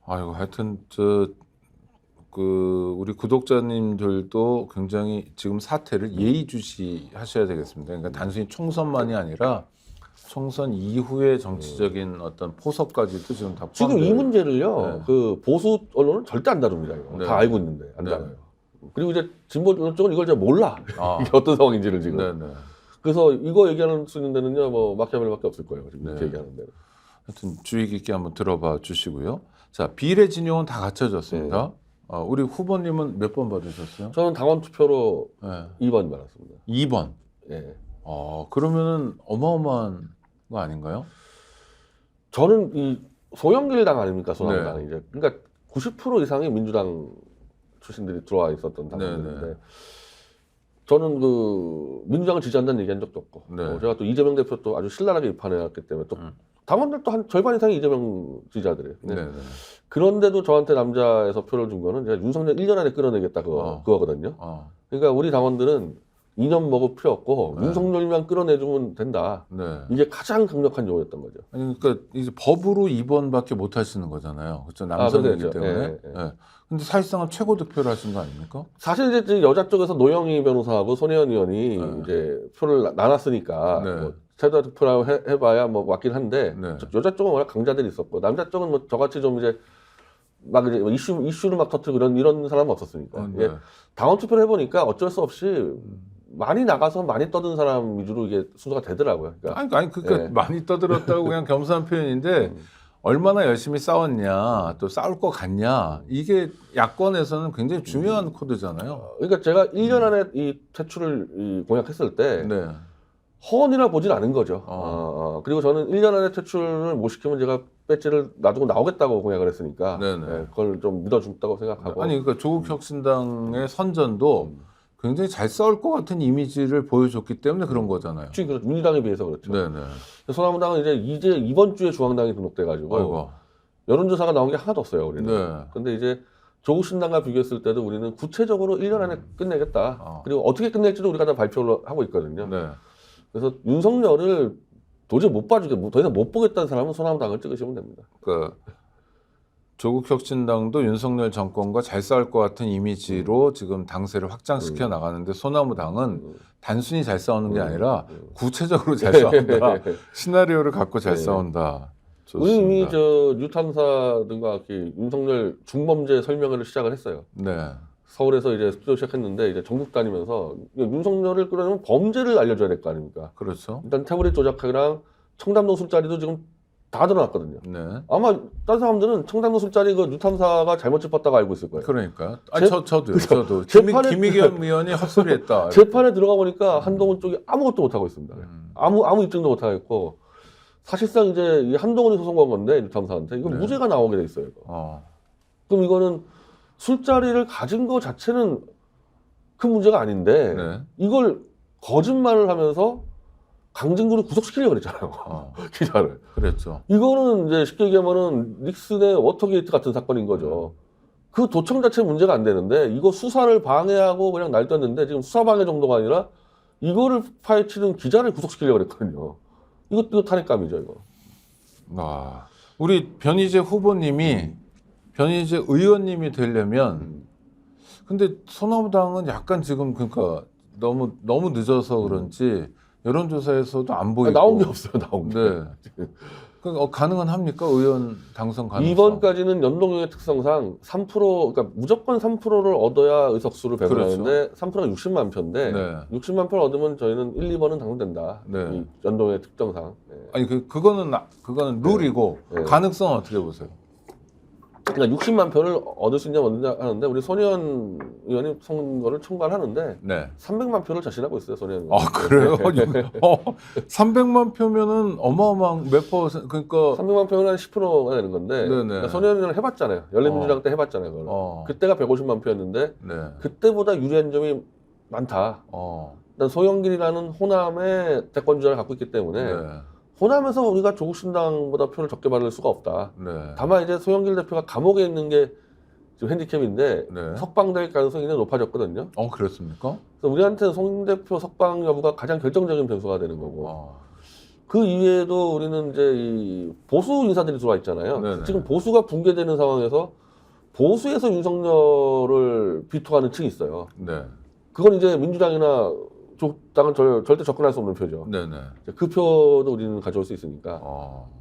아이고, 하여튼 우리 구독자님들도 굉장히 지금 사태를 예의주시하셔야 되겠습니다. 그러니까 단순히 총선만이 아니라 총선 이후의 정치적인 어떤 포석까지도 지금 다 지금 이 포함돼요. 문제를요, 네. 그 보수 언론은 절대 안 다룹니다. 이거. 네. 다 알고 있는데 안 네. 다뤄요. 그리고 이제 진보 언론 쪽은 이걸 잘 몰라. 아. 이게 어떤 상황인지를 지금. 네네. 그래서 이거 얘기하는 수 있는 데는요, 뭐 마키아벨리밖에 없을 거예요. 지금 이렇게 네. 얘기하는 데는. 하여튼 주의 깊게 한번 들어봐 주시고요. 자, 비례 진용은 다 갖춰졌습니다. 우리 후보님은 몇 번 받으셨어요? 저는 당원 투표로 네. 2번 받았습니다. 2번. 예. 그러면은 어마어마한 거 아닌가요? 저는 이 소영길 당 아닙니까, 소남당 네. 이제. 그러니까 90% 이상의 민주당 출신들이 들어와 있었던 당원들인데 네. 저는 그 민주당을 지지한다는 얘기한 적도 없고 네. 제가 또 이재명 대표 또 아주 신랄하게 비판해왔기 때문에 또 당원들도 한 절반 이상이 이재명 지지자들이에요. 네. 그런데도 저한테 남자에서 표를 준 거는 제가 윤석열 1년 안에 끌어내겠다 그거거든요. 그러니까 우리 당원들은 2년 먹을 필요 없고 네. 윤석열만 끌어내주면 된다. 네. 이게 가장 강력한 요구였던 거죠. 아니, 그러니까 이제 법으로 2번밖에 못 하시는 거잖아요. 그렇죠. 남성이기 그렇죠. 때문에. 예, 예. 네. 근데 사실상은 최고 득표를 하신 거 아닙니까? 사실 이제 여자 쪽에서 노영희 변호사하고 손혜원 의원이 네. 이제 표를 나눴으니까 네. 뭐 최다 득표라고 해봐야 뭐 맞긴 한데 네. 여자 쪽은 워낙 강자들이 있었고 남자 쪽은 뭐 저같이 좀 이제 막 이제 이슈를 막 터뜨리고 이런 사람은 없었으니까. 네. 당원 투표를 해보니까 어쩔 수 없이 많이 나가서 많이 떠든 사람 위주로 이게 순서가 되더라고요. 그러니까 아니 그러니까 네. 많이 떠들었다고 그냥 겸손한 표현인데 얼마나 열심히 싸웠냐, 또 싸울 것 같냐, 이게 야권에서는 굉장히 중요한 코드잖아요. 그러니까 제가 1년 안에 이 퇴출을 공약했을 때 네. 허언이라 보진 않은 거죠. 그리고 저는 1년 안에 퇴출을 못 시키면 제가 배지를 놔두고 나오겠다고 공약을 했으니까 네네. 예, 그걸 좀 믿어준다고 생각하고. 아니 그러니까 조국 혁신당의 선전도 굉장히 잘 싸울 것 같은 이미지를 보여줬기 때문에 그런 거잖아요. 그렇죠. 민주당에 비해서 그렇죠. 네네. 소나무당은 이제 이번 주에 중앙당이 등록돼가지고 아이고. 여론조사가 나온 게 하나도 없어요, 우리는. 네. 근데 이제 조국 신당과 비교했을 때도 우리는 구체적으로 1년 안에 끝내겠다. 그리고 어떻게 끝낼지도 우리가 다 발표를 하고 있거든요. 네. 그래서 윤석열을 도저히 못 봐주게, 더 이상 못 보겠다는 사람은 소나무당을 찍으시면 됩니다. 그 조국 혁신당도 윤석열 정권과 잘 싸울 것 같은 이미지로 지금 당세를 확장시켜 나가는데 소나무당은 단순히 잘 싸우는 게 아니라 구체적으로 잘 싸운다. 시나리오를 갖고 잘 싸운다. 우리 이미 좋습니다. 저 뉴탐사 등과 윤석열 중범죄 설명회를 시작을 했어요. 네. 서울에서 이제 스튜디오 시작했는데 이제 전국 다니면서 윤석열을 끌어내면 범죄를 알려줘야 될 거 아닙니까? 그렇죠. 일단 태블릿 조작하기랑 청담동 술자리도 지금 다 드러났거든요. 네. 아마 다른 사람들은 청담동 술자리 그 뉴탐사가 잘못 짚었다고 알고 있을 거예요. 그러니까요. 아니 저도요. 저도 재판에- 김의겸 의원이 헛소리했다. 재판에 들어가 보니까 한동훈 쪽이 아무것도 못 하고 있습니다. 아무 입증도 못 하겠고 사실상 이제 이 한동훈이 소송 건 건데 뉴탐사한테 이거 네. 무죄가 나오게 돼 있어요. 이거. 그럼 이거는 술자리를 가진 거 자체는 큰 문제가 아닌데 네. 이걸 거짓말을 하면서 강진구를 구속시키려고 그랬잖아요. 기자를. 그랬죠. 이거는 이제 쉽게 얘기하면은 닉슨의 워터게이트 같은 사건인 거죠. 그 도청 자체 문제가 안 되는데 이거 수사를 방해하고 그냥 날뛰었는데 지금 수사 방해 정도가 아니라 이거를 파헤치는 기자를 구속시키려고 그랬거든요. 이것도 탄핵감이죠, 이거. 우리 변희재 후보님이 변희재 의원님이 되려면 근데 소나무당은 약간 지금 그러니까 너무 늦어서 그런지 여론조사에서도 안 보이고 나온 게 없어요, 나온 게. 네. 그러니까 가능은 합니까? 의원 당선 가능성? 이번까지는 연동형의 특성상 3% 그러니까 무조건 3%를 얻어야 의석수를 배분하는데 3%가 60만 표인데 네. 60만 표를 얻으면 저희는 1, 2번은 당선된다. 네. 이 연동형의 특성상. 네. 아니 그거는 룰이고 네. 가능성은 어떻게 보세요? 그러니까 60만 표를 얻을 수 있냐 없느냐 하는데 우리 손혜원 의원이 선거를 총괄하는데 네. 300만 표를 자신하고 있어요, 손혜원 의원. 아 그래요? 300만 표면은 어마어마한 몇 퍼센트 그러니까 300만 표는 한 10%가 되는 건데 네네. 그러니까 손혜원 의원은 해봤잖아요. 열린민주당 때 해봤잖아요. 그걸. 그때가 150만 표였는데 네. 그때보다 유리한 점이 많다. 일단 소영길이라는 호남의 대권 주자를 갖고 있기 때문에 네. 호남에서 우리가 조국 신당보다 표를 적게 받을 수가 없다. 네. 다만 이제 소영길 대표가 감옥에 있는 게 지금 핸디캡인데 네. 석방될 가능성이 굉장히 높아졌거든요. 그렇습니까? 그래서 우리한테는 송 대표 석방 여부가 가장 결정적인 변수가 되는 거고 그 이외에도 우리는 이제 이 보수 인사들이 들어와 있잖아요. 네네. 지금 보수가 붕괴되는 상황에서 보수에서 윤석열을 비토하는 층이 있어요. 네. 그건 이제 민주당이나 조국당은 절대 접근할 수 없는 표죠. 네네. 그 표도 우리는 가져올 수 있으니까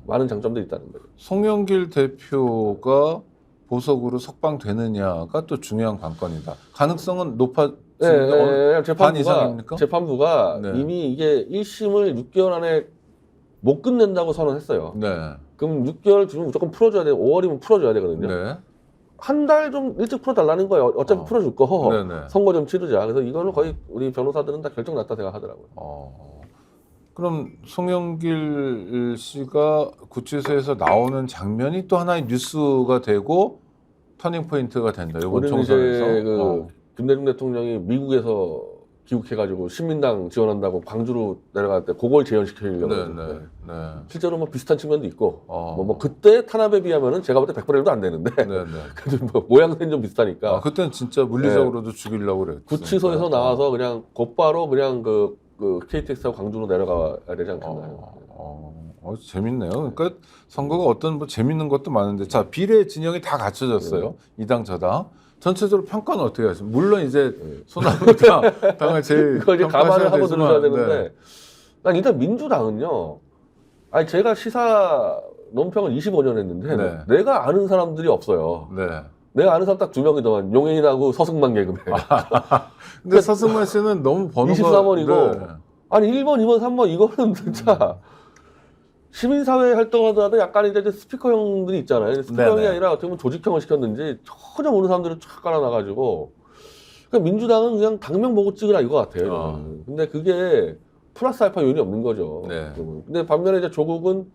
많은 장점들이 있다는 거죠. 송영길 대표가 보석으로 석방되느냐가 또 중요한 관건이다. 가능성은 높아지는 반 이상입니까? 재판부가 네. 이미 이게 1심을 6개월 안에 못 끝낸다고 선언했어요. 네. 그럼 6개월 뒤면 무조건 풀어줘야 돼요. 5월이면 풀어줘야 되거든요. 네. 한 달 좀 일찍 풀어달라는 거예요. 어차피 풀어줄 거. 네네. 선거 좀 치르자. 그래서 이거는 거의 우리 변호사들은 다 결정 났다 생각하더라고요. 그럼 송영길 씨가 구치소에서 나오는 장면이 또 하나의 뉴스가 되고 터닝 포인트가 된다. 이번 우리는 총선에서. 이제 김대중 대통령이 미국에서 귀국해가지고 신민당 지원한다고 광주로 내려갈 때 그걸 재현시키려고 네네. 네. 실제로 뭐 비슷한 측면도 있고 뭐 그때 탄압에 비하면은 제가 볼 때 100분의 1도 안 되는데 네네. 그래도 뭐 모양새는 좀 비슷하니까 그때는 진짜 물리적으로도 죽이려고 그랬어요. 구치소에서 나와서 그냥 곧바로 그냥 그 KTX하고 광주로 내려가야 되지 않겠나요? 재밌네요. 그러니까 선거가 어떤 뭐 재밌는 것도 많은데 자 비례 진영이 다 갖춰졌어요. 이당 저당. 전체적으로 평가는 어떻게 하십니까? 물론 이제 소나무당 당을 제일 그걸 이제 감안을 하고 들으셔야 되는데 네. 난 일단 민주당은요. 아니 제가 시사 논평을 25년 했는데 네. 내가 아는 사람들이 없어요. 네. 내가 아는 사람 딱 2명이더만 용인하고 서승만 개그맨. 근데 서승만 씨는 너무 번호가 23번이고 네. 아니 1번, 2번, 3번 이거는 진짜 시민사회 활동하더라도 약간 이제 스피커 형들이 있잖아요. 스피커 형이 네네. 아니라 어떻게 보면 조직형을 시켰는지 전혀 모르는 사람들을 쫙 깔아놔가지고 그러니까 민주당은 그냥 당명 보고 찍으라 이거 같아요. 저는. 근데 그게 플러스 알파 요인이 없는 거죠. 네. 근데 반면에 이제 조국은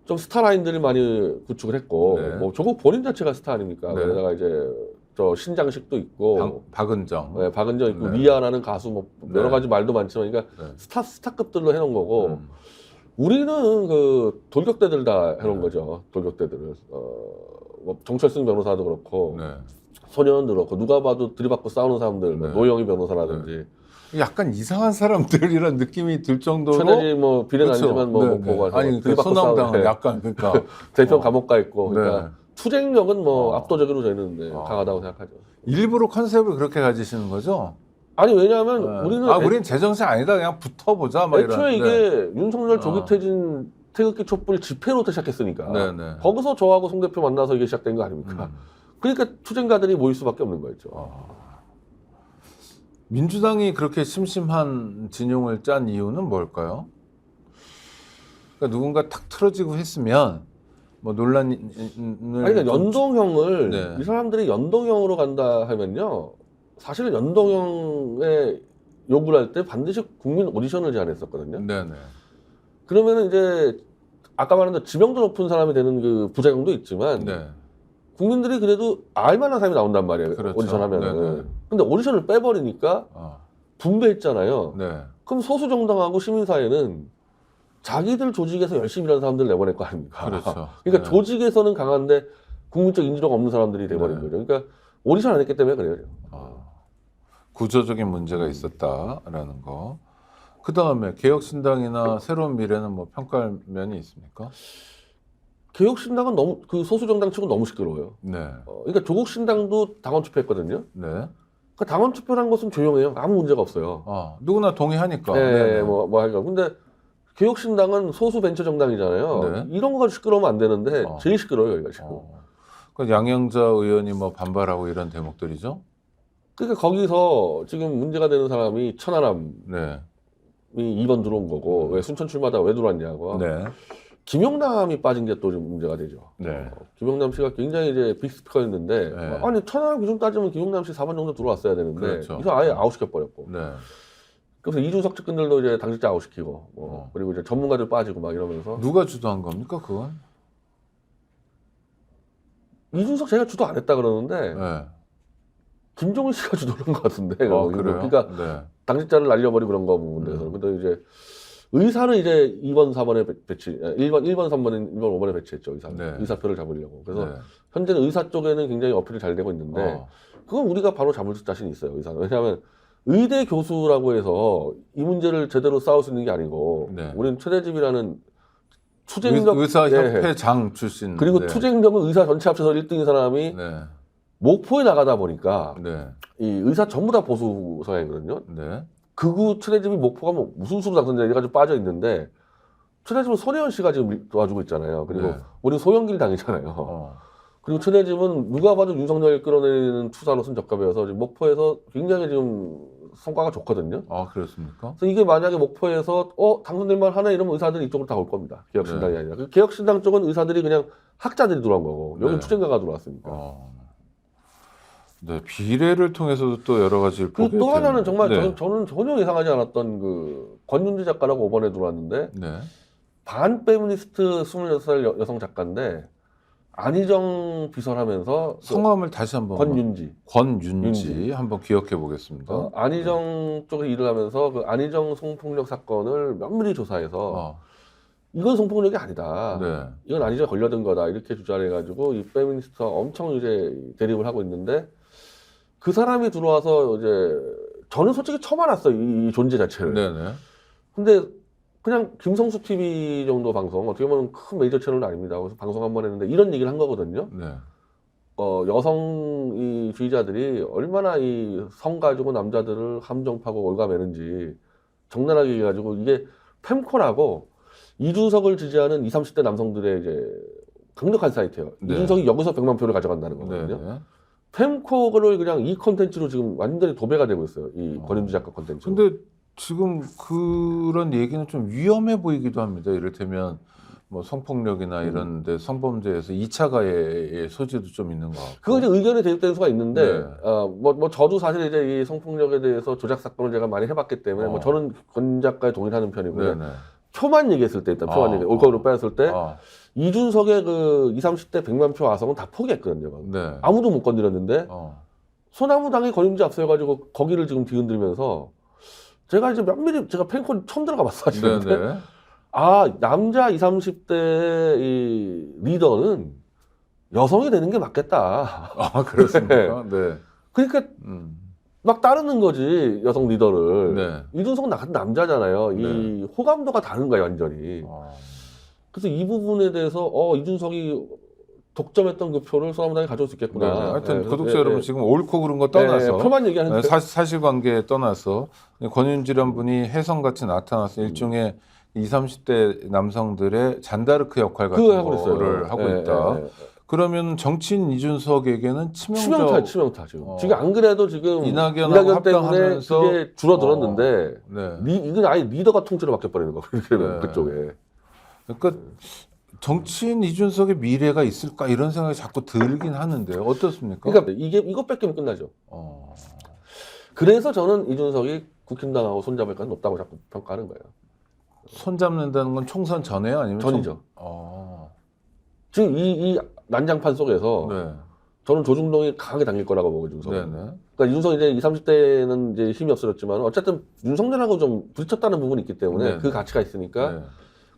좀 스타 라인들을 많이 구축을 했고 네. 뭐 조국 본인 자체가 스타 아닙니까? 네. 그러다가 이제 저 신장식도 있고 박은정. 네, 박은정 있고 네. 미아라는 가수 뭐 여러 네. 가지 말도 많지만 그러니까 네. 스타급들로 해놓은 거고 우리는 그 돌격대들 다 해놓은 거죠. 돌격대들을 뭐 정철승 변호사도 그렇고 네. 소년도 그렇고 누가 봐도 들이받고 싸우는 사람들 뭐 네. 노영희 변호사라든지 약간 이상한 사람들이란 느낌이 들 정도로. 최대지 뭐 비례는 그렇죠. 아니지만 뭐 네, 보고 네. 아니 그 들이받고 소남당은 싸우는 약간 그러니까 대표 감옥 가 있고 그러니까 네. 투쟁력은 뭐 압도적으로 저희는 네, 어. 강하다고 생각하죠. 일부러 컨셉을 그렇게 가지시는 거죠? 아니 왜냐하면 네. 우리는 우린 제정신 아니다 그냥 붙어보자 막 애초에 이런. 네. 이게 윤석열 조기퇴진 태극기 촛불 집회로부터 시작했으니까 네, 네. 거기서 저하고 송 대표 만나서 이게 시작된 거 아닙니까? 그러니까 투쟁가들이 모일 수밖에 없는 거였죠. 민주당이 그렇게 심심한 진용을 짠 이유는 뭘까요? 그러니까 누군가 탁 틀어지고 했으면 뭐 논란을 아니, 그러니까 연동형을 네. 이 사람들이 연동형으로 간다 하면요, 사실은 연동형에 요구를 할 때 반드시 국민 오디션을 제안했었거든요. 네네. 그러면은 이제 아까 말한 대로 지명도 높은 사람이 되는 그 부작용도 있지만 네. 국민들이 그래도 알만한 사람이 나온단 말이에요. 그렇죠. 오디션 하면은. 네네. 근데 오디션을 빼버리니까 분배했잖아요. 네. 그럼 소수 정당하고 시민사회는 자기들 조직에서 열심히 일하는 사람들 내보낼 거 아닙니까? 그렇죠. 그러니까 네. 조직에서는 강한데 국민적 인지도가 없는 사람들이 돼버린 네. 거죠. 그러니까 오디션 안 했기 때문에 그래요. 구조적인 문제가 있었다라는 거. 그 다음에 개혁신당이나 새로운 미래는 뭐 평가할 면이 있습니까? 개혁신당은 너무 그 소수 정당 치고 너무 시끄러워요. 네. 그러니까 조국 신당도 당원 투표했거든요. 네. 그 당원 투표란 것은 조용해요. 아무 문제가 없어요. 누구나 동의하니까. 네, 네네. 뭐 하니까. 근데 개혁신당은 소수 벤처 정당이잖아요. 네. 이런 거 가지고 시끄러우면 안 되는데 제일 시끄러워요, 여기가 지금. 그 양영자 의원이 뭐 반발하고 이런 대목들이죠. 그러니까 거기서 지금 문제가 되는 사람이 천하람이 네. 2번 들어온 거고 왜 순천 출마하다가 왜 들어왔냐고. 네. 김용남이 빠진 게 또 좀 문제가 되죠. 네. 김용남 씨가 굉장히 이제 빅스피커였는데 네. 아니 천하람 기준 따지면 김용남 씨 4번 정도 들어왔어야 되는데 그렇죠. 이거 아예 아웃시켜 버렸고. 네. 그래서 이준석 측근들도 이제 당직자 아웃시키고 뭐 그리고 이제 전문가들 빠지고 막 이러면서 누가 주도한 겁니까 그건? 이준석 제가 주도 안 했다 그러는데 네. 김종인 씨가 주도한 것 같은데. 그래요? 그러니까 네. 당직자를 날려버리고 그런 거 부분에서. 근데 이제 의사는 이제 2번, 4번에 배치, 1번, 3번에 1번, 5번에 배치했죠. 의사는. 네. 의사표를 잡으려고. 그래서 네. 현재는 의사 쪽에는 굉장히 어필이 잘 되고 있는데 그건 우리가 바로 잡을 자신이 있어요. 의사는. 왜냐하면 의대 교수라고 해서 이 문제를 제대로 싸울 수 있는 게 아니고 네. 우리는 최대집이라는 투쟁력 의사협회장 출신. 그리고 네. 투쟁력은 의사 전체 합쳐서 1등인 사람이 네. 목포에 나가다 보니까 네. 이 의사 전부 다 보수 성향이거든요. 네. 극우 최대집이 목포가 뭐 무슨 수로 당선자 이래가지고 빠져 있는데 최대집은 손혜원 씨가 지금 도와주고 있잖아요. 그리고 네. 우리는 소영길 당이잖아요. 그리고 최대집은 누가 봐도 윤석열 끌어내리는 투사로선 적합해서 지금 목포에서 굉장히 지금 성과가 좋거든요. 그렇습니까? 그래서 이게 만약에 목포에서 당선될만 하네 이러면 의사들이 이쪽으로 다 올 겁니다. 개혁신당이 아니라. 그 개혁신당 쪽은 의사들이 그냥 학자들이 들어온 거고 여기 네. 투쟁가가 들어왔으니까. 네, 비례를 통해서도 또 여러 가지를 보게 또 하나는 정말 네. 저는 전혀 예상하지 않았던 그 권윤지 작가라고 5번에 들어왔는데 네. 반 페미니스트 26살 여성 작가인데 안희정 비서하면서 성함을 다시 한번 권윤지 권윤지 한번 기억해 보겠습니다. 안희정 쪽에 일을 하면서 그 안희정 성폭력 사건을 면밀히 조사해서 이건 성폭력이 아니다. 네. 이건 안희정 걸려든 거다. 이렇게 주장을 해가지고 이 페미니스트가 엄청 이제 대립을 하고 있는데 그 사람이 들어와서 이제 저는 솔직히 처음 알았어요. 이 존재 자체를. 네네. 근데 그냥 김성수 TV 정도 방송 어떻게 보면 큰 메이저 채널은 아닙니다. 그래서 방송 한 번 했는데 이런 얘기를 한 거거든요. 네. 여성 이 주의자들이 얼마나 이 성 가지고 남자들을 함정파고 올가매는지 적나라하게 얘기해가지고 이게 fem코라고 이준석을 지지하는 20, 30대 남성들의 이제 강력한 사이트예요. 네. 이준석이 여기서 100만 표를 가져간다는 거거든요. 네. fem코를 그냥 이 컨텐츠로 지금 완전히 도배가 되고 있어요. 이 권윤주 작가 컨텐츠. 근데 지금 그런 얘기는 좀 위험해 보이기도 합니다. 이를테면 뭐 성폭력이나 이런데 성범죄에서 2차 가해의 소지도 좀 있는 것 같고. 그거 이제 의견이 대립되는 수가 있는데, 네. 뭐 저도 사실 이제 이 성폭력에 대해서 조작 사건을 제가 많이 해봤기 때문에 뭐 저는 권 작가에 동의하는 편이고요. 네네. 표만 얘기했을 때, 일단 표만 얘기, 올거로 빼었을 때, 이준석의 그 20, 30대 100만 표 아성은 다 포기했거든요. 네. 아무도 못 건드렸는데, 소나무당이 권위주의 앞서가지고 거기를 지금 뒤흔들면서, 제가 이제 면밀히, 제가 팬콘 처음 들어가 봤어, 사실은. 네네. 아, 남자 20, 30대 이 리더는 여성이 되는 게 맞겠다. 아, 그렇습니까? 네. 그러니까, 막 따르는 거지, 여성 리더를. 네. 이준석은 남자잖아요. 이 네. 호감도가 다른 거야, 완전히. 그래서 이 부분에 대해서, 이준석이 독점했던 그 표를 소나무당이 가져올 수 있겠구나. 네. 하여튼 네, 구독자 네, 여러분 네. 지금 옳고 그른 거 떠나서 표만 얘기하는데. 사실관계에 떠나서 권윤지란 분이 혜성같이 나타나서 일종의 20, 30대 남성들의 잔다르크 역할 같은 거를 하고 있다. 그러면 정치인 이준석에게는 치명적 치명타 지금. 지금 안 그래도 지금 이낙연 때문에 합당하면서 그게 줄어들었는데 네. 이건 아예 리더가 통째로 맡겨버리는 거. 네. 그쪽에. 그러니까 정치인 이준석의 미래가 있을까 이런 생각이 자꾸 들긴 하는데요. 어떻습니까? 그러니까 이것 뺏기면 끝나죠. 그래서 저는 이준석이 국힘당하고 손잡을 가능성이 높다고 자꾸 평가하는 거예요. 손잡는다는 건 총선 전에요? 아니면 전이죠. 지금 이 난장판 속에서 네. 저는 조중동이 강하게 당길 거라고 보고 이준석. 네네. 그러니까 이준석 이제 20, 30대는 이제 힘이 없어졌지만 어쨌든 윤석열하고 좀 부딪혔다는 부분이 있기 때문에 네네. 그 가치가 있으니까. 네.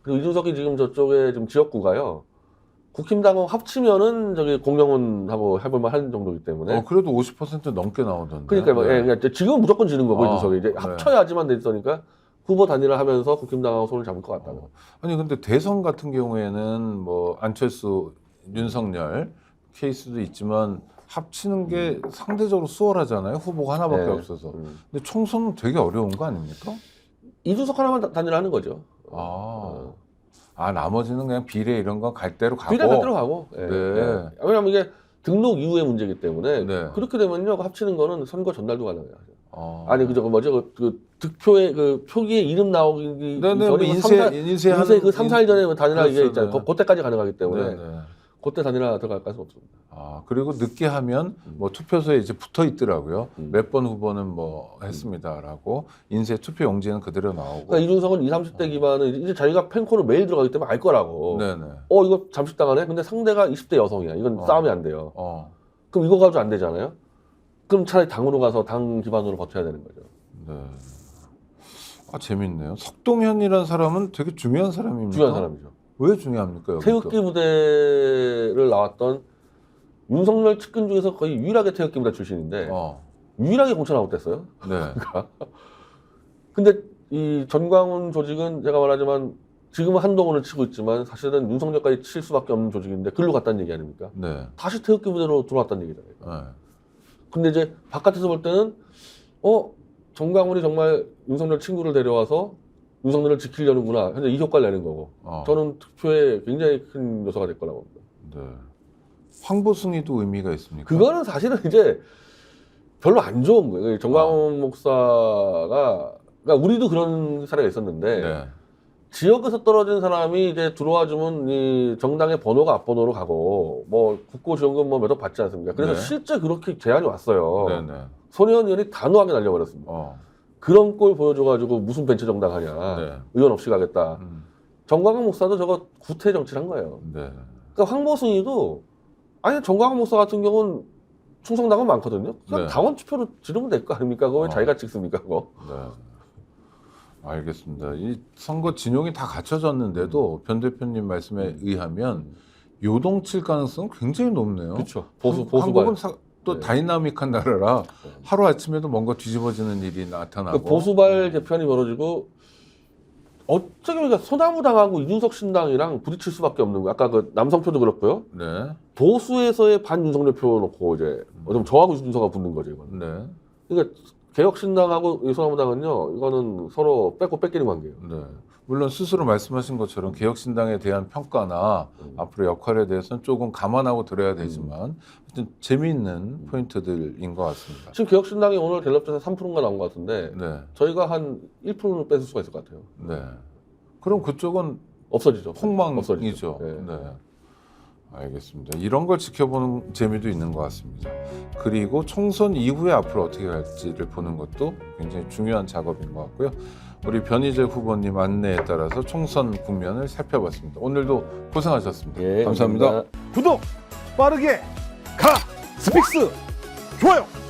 그리고 이준석이 지금 저쪽에 지금 지역구가요. 국힘당하고 합치면은 저기 공영훈하고 해볼만 한 정도이기 때문에. 그래도 50% 넘게 나오던데. 그러니까 뭐, 네. 그러니까 지금은 무조건 지는 거고 이준석이 이제 네. 합쳐야지만 됐으니까 후보 단일화 하면서 국힘당하고 손을 잡을 것 같다는. 아니 근데 대선 같은 경우에는 뭐 안철수, 윤석열 케이스도 있지만 합치는 게 상대적으로 수월하잖아요. 후보가 하나밖에 네. 없어서. 근데 총선은 되게 어려운 거 아닙니까? 이준석 하나만 단일화하는 거죠. 나머지는 그냥 비례 이런 거 갈 대로 가고. 비례 갈 대로 가고. 네. 왜냐하면 이게 등록 이후의 문제이기 때문에 네. 그렇게 되면요 합치는 거는 선거 전날도 가능해요. 아니 그저 뭐죠 그 득표에 그 표기에 이름 나오기 네네, 전에 인쇄 그 3, 4일 전에 단일화 이게 있잖아요. 그때까지 가능하기 때문에 네네. 그때 단일화 들어갈 가능성 없습니다. 그리고 늦게 하면 뭐 투표소에 이제 붙어 있더라고요. 몇 번 후보는 뭐 했습니다라고 인쇄 투표 용지는 그대로 나오고. 그러니까 이준석은 20, 30대 기반은 이제 자기가 팬코를 매일 들어가기 때문에 알 거라고. 네네. 이거 잠식당하네? 근데 상대가 20대 여성이야. 이건 싸움이 안 돼요. 그럼 이거 가지고 안 되잖아요? 그럼 차라리 당으로 가서 당 기반으로 버텨야 되는 거죠. 네. 재밌네요. 석동현이라는 사람은 되게 중요한 사람입니다. 중요한 사람이죠. 왜 중요합니까? 여기 태극기 부대를 나왔던 윤석열 측근 중에서 거의 유일하게 태극기 부대 출신인데 유일하게 공천 아웃됐어요. 네. 근데 이 전광훈 조직은 제가 말하지만 지금은 한동훈을 치고 있지만 사실은 윤석열까지 칠 수밖에 없는 조직인데 글로 갔다는 얘기 아닙니까? 네. 다시 태극기 부대로 들어왔다는 얘기잖아요. 네. 근데 이제 바깥에서 볼 때는 정광훈이 정말 윤석열 친구를 데려와서 윤석열을 지키려는구나. 현재 이 효과를 내는 거고. 저는 투표에 굉장히 큰 요소가 될 거라고 봅니다. 네. 황보승이도 의미가 있습니까? 그거는 사실은 이제 별로 안 좋은 거예요. 정광훈 목사가, 그러니까 우리도 그런 사례가 있었는데, 네. 지역에서 떨어진 사람이 이제 들어와주면 이 정당의 번호가 앞번호로 가고, 뭐, 국고지원금 뭐 몇 억 받지 않습니까? 그래서 네. 실제 그렇게 제안이 왔어요. 네네. 손혜원 의원이 단호하게 날려버렸습니다. 그런 꼴 보여줘가지고 무슨 벤처 정당 하냐. 네. 의원 없이 가겠다. 정광훈 목사도 저거 구태 정치를 한 거예요. 네. 그러니까 황보승이도 아니 정광훈 목사 같은 경우는 충성당은 많거든요. 그냥 네. 당원 투표로 지르면 될 거 아닙니까? 그거 왜 자기가 찍습니까? 그거? 네. 알겠습니다. 이 선거 진용이 다 갖춰졌는데도 변 대표님 말씀에 의하면 요동칠 가능성은 굉장히 높네요. 그렇죠. 한국은 또 네. 다이나믹한 나라라 하루 아침에도 뭔가 뒤집어지는 일이 나타나고. 그 보수발 개편이 벌어지고 어쩌게 보니까 소나무당하고 이준석 신당이랑 부딪힐 수밖에 없는 거예요. 아까 그 남성표도 그렇고요. 네. 보수에서의 반윤석열 표 놓고 이제 좀 저하고 이준석가 붙는 거죠. 이거는. 네. 그러니까 개혁신당하고 이 소나무당은요. 이거는 서로 뺏고 뺏기는 관계예요. 네. 물론 스스로 말씀하신 것처럼 개혁신당에 대한 평가나 앞으로 역할에 대해서는 조금 감안하고 들어야 되지만 하여튼 재미있는 포인트들인 것 같습니다. 지금 개혁신당이 오늘 갤럽에서 3%인가 나온 것 같은데 네. 저희가 한 1%는 뺏을 수가 있을 것 같아요. 네. 그럼 그쪽은 없어지죠. 폭망이죠. 없어지죠. 네. 네. 알겠습니다. 이런 걸 지켜보는 재미도 있는 것 같습니다. 그리고 총선 이후에 앞으로 어떻게 갈지를 보는 것도 굉장히 중요한 작업인 것 같고요. 우리 변희재 후보님 안내에 따라서 총선 국면을 살펴봤습니다. 오늘도 고생하셨습니다. 예, 감사합니다. 감사합니다. 구독 빠르게 가 스픽스 좋아요.